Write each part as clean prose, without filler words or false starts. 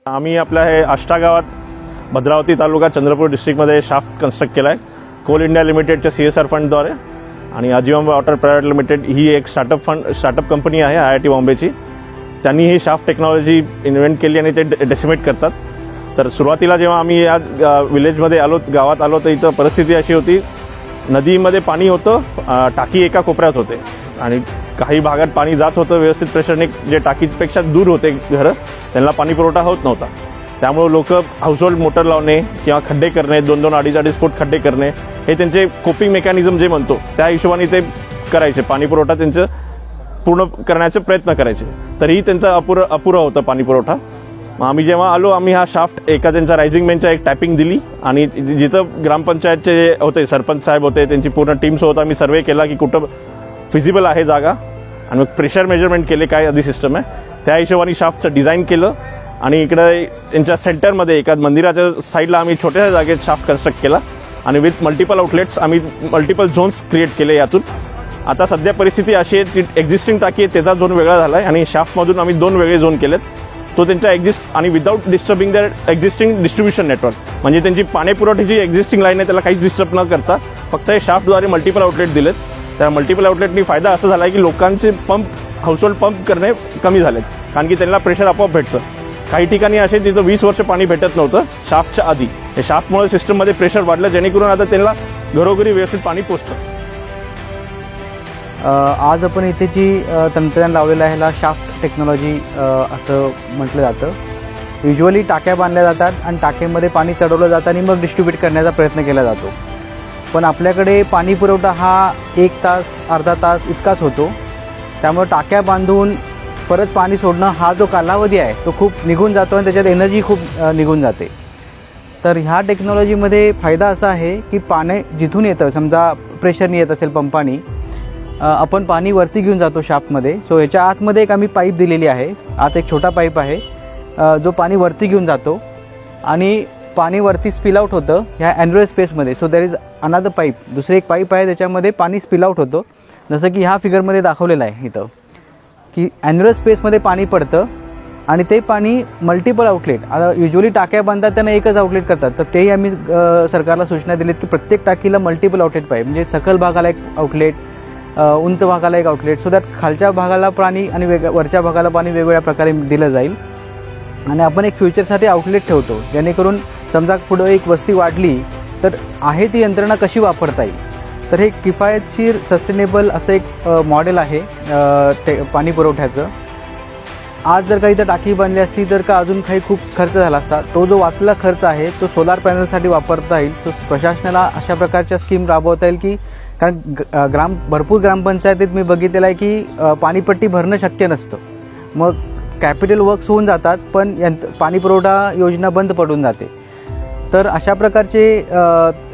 आम्ही आपल्या हे आष्टा गावात भद्रावती तालुका चंद्रपूर डिस्ट्रिक्टमध्ये शाफ्ट कन्स्ट्रक्ट केला आहे कोल इंडिया लिमिटेडच्या CSR फंडद्वारे। आणि आजीवन वॉटर प्रायव्हेट लिमिटेड ही एक स्टार्टअप कंपनी आहे IIT बॉम्बेची। त्यांनी ही शाफ्ट टेक्नॉलॉजी इन्व्हेंट केली आणि ते डेसिमेट करतात। तर सुरुवातीला जेव्हा आम्ही या विलेजमध्ये आलो, गावात आलो, तर इथं परिस्थिती अशी होती, नदीमध्ये पाणी होतं, टाकी एका कोपऱ्यात होते आणि काही भागात पाणी जात होतं व्यवस्थित प्रेशरने, जे टाकीपेक्षा दूर होते घरं, त्यांना पाणी पुरवठा होत नव्हता। त्यामुळे लोक हाऊसहोल्ड मोटर लावणे किंवा खड्डे करणे, 2-2, 2.5 फूट खड्डे करणे, हे त्यांचे कोपिंग मेकॅनिझम जे म्हणतो त्या हिशोबाने ते करायचे। पाणी पुरवठा त्यांचं पूर्ण करण्याचे प्रयत्न करायचे, तरीही त्यांचा अपुरा होता पाणी पुरवठा। मग आम्ही जेव्हा आलो, आम्ही हा शाफ्ट एका त्यांचा रायझिंग मॅनच्या एक टॅपिंग दिली आणि जिथं ग्रामपंचायतचे जे होते, सरपंच साहेब होते, त्यांची पूर्ण टीमसोबत आम्ही सर्वे केला की कुठं फिजिबल आहे जागा, आणि मग प्रेशर मेजरमेंट केले, काय आधी सिस्टम आहे त्या हिशोबाने शाफ्टचं डिझाईन केलं। आणि इकडे त्यांच्या सेंटरमध्ये एका मंदिराच्या साईडला आम्ही छोट्याशा जागेत शाफ्ट कन्स्ट्रक्ट केला आणि विथ मल्टिपल आउटलेट्स आम्ही मल्टिपल झोन्स क्रिएट केले यातून। आता सध्या परिस्थिती अशी आहे की एक्झिस्टिंग टाकी आहे त्याचा झोन वेगळा झाला आहे आणि शाफ्टमधून आम्ही 2 वेगळे झोन केलेत, तो त्यांचा आणि विदाऊट डिस्टर्बिंग दर एक्झिस्टिंग डिस्ट्रीब्युशन नेटवर्क, म्हणजे त्यांची पाणी पुरवठ्याची एक्झिस्टिंग लाईन आहे त्याला काहीच डिस्टर्ब न करता फक्त हे शाफ्टद्वारे मल्टिपल आउटलेट दिलेत। त्या मल्टिपल आउटलेटनी फायदा असा झाला आहे की लोकांचे हाऊसहोल्ड पंप करणे कमी झालेत, कारण की त्यांना प्रेशर आपोआप भेटतं। काही ठिकाणी असे जिथं 20 वर्ष पाणी भेटत नव्हतं शाफ्टच्या आधी, हे शाफ्टमुळे सिस्टममध्ये प्रेशर वाढलं, जेणेकरून आता त्यांना घरोघरी व्यवस्थित पाणी पोचतं। आज आपण इथे जी तंत्रज्ञान लावलेलं आहे ह्याला शाफ्ट टेक्नॉलॉजी असं म्हटलं जातं। युजली टाक्या बांधल्या जातात आणि टाकेमध्ये पाणी चढवलं जातं आणि मग डिस्ट्रीब्यूट करण्याचा प्रयत्न केला जातो, पण आपल्याकडे पाणी पुरवठा हा 1 तास अर्धा तास इतकाच होतो। त्यामुळे टाक्या बांधून परत पाणी सोडणं हा जो कालावधी आहे तो खूप निघून जातो आणि त्याच्यात एनर्जी खूप निघून जाते। तर ह्या टेक्नॉलॉजीमध्ये फायदा असा आहे की पाणी जिथून येतं, समजा प्रेशरने येत असेल पंपानी, आपण पाणी वरती घेऊन जातो शाफ्टमध्ये। सो ह्याच्या आतमध्ये एक आम्ही पाईप दिलेली आहे, आत एक छोटा पाईप आहे जो पाणी वरती घेऊन जातो आणि पाणी वरती स्पिल आउट होतं ह्या ॲन्युलर स्पेसमध्ये। So there is another pipe, दुसरे एक पाईप आहे त्याच्यामध्ये पाणी स्पिल आउट होतं, जसं की ह्या फिगरमध्ये दाखवलेलं आहे इथं की ॲन्युलर स्पेसमध्ये पाणी पडतं आणि ते पाणी मल्टिपल आउटलेट, आता युजली टाक्या बांधतात त्यांना एकच आउटलेट करतात, तर तेही आम्ही सरकारला सूचना दिलीत की प्रत्येक टाकीला मल्टिपल आउटलेट पाहिजे, म्हणजे सखल भागाला एक आउटलेट, उंच भागाला एक आउटलेट, सो दॅट खालच्या भागाला पाणी आणि वरच्या भागाला पाणी वेगवेगळ्या प्रकारे दिलं जाईल। आणि आपण एक फ्युचरसाठी आउटलेट ठेवतो, जेणेकरून समजा पुढं एक वस्ती वाढली तर आहे ती यंत्रणा कशी वापरता येईल। तर हे किफायतशीर सस्टेनेबल असं एक मॉडेल आहे पाणी पुरवठ्याचं। आज जर का इथं टाकी बांधली असती तर का अजून काही खूप खर्च झाला असता, तो जो वाचलेला खर्च आहे तो सोलार पॅनलसाठी वापरता येईल। तो प्रशासनाला अशा प्रकारच्या स्कीम राबवता येईल की, कारण भरपूर ग्रामपंचायतीत मी बघितलेलं आहे की पाणीपट्टी भरणं शक्य नसतं, मग कॅपिटल वर्क्स होऊन जातात पण पाणी पुरवठा योजना बंद पडून जाते। तर अशा प्रकारचे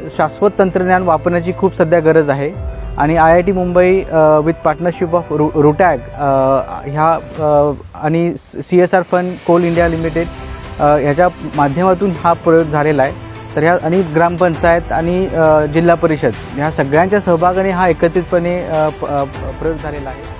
शाश्वत तंत्रज्ञान वापरण्याची खूप सध्या गरज आहे आणि IIT Mumbai with partnership of RuTAG ह्या आणि CSR fund coal India limited ह्याच्या माध्यमातून हा प्रयोग झालेला आहे। तर ह्या आणि ग्रामपंचायत आणि जिल्हा परिषद ह्या सगळ्यांच्या सहभागाने हा एकत्रितपणे प्रयोग झालेला आहे।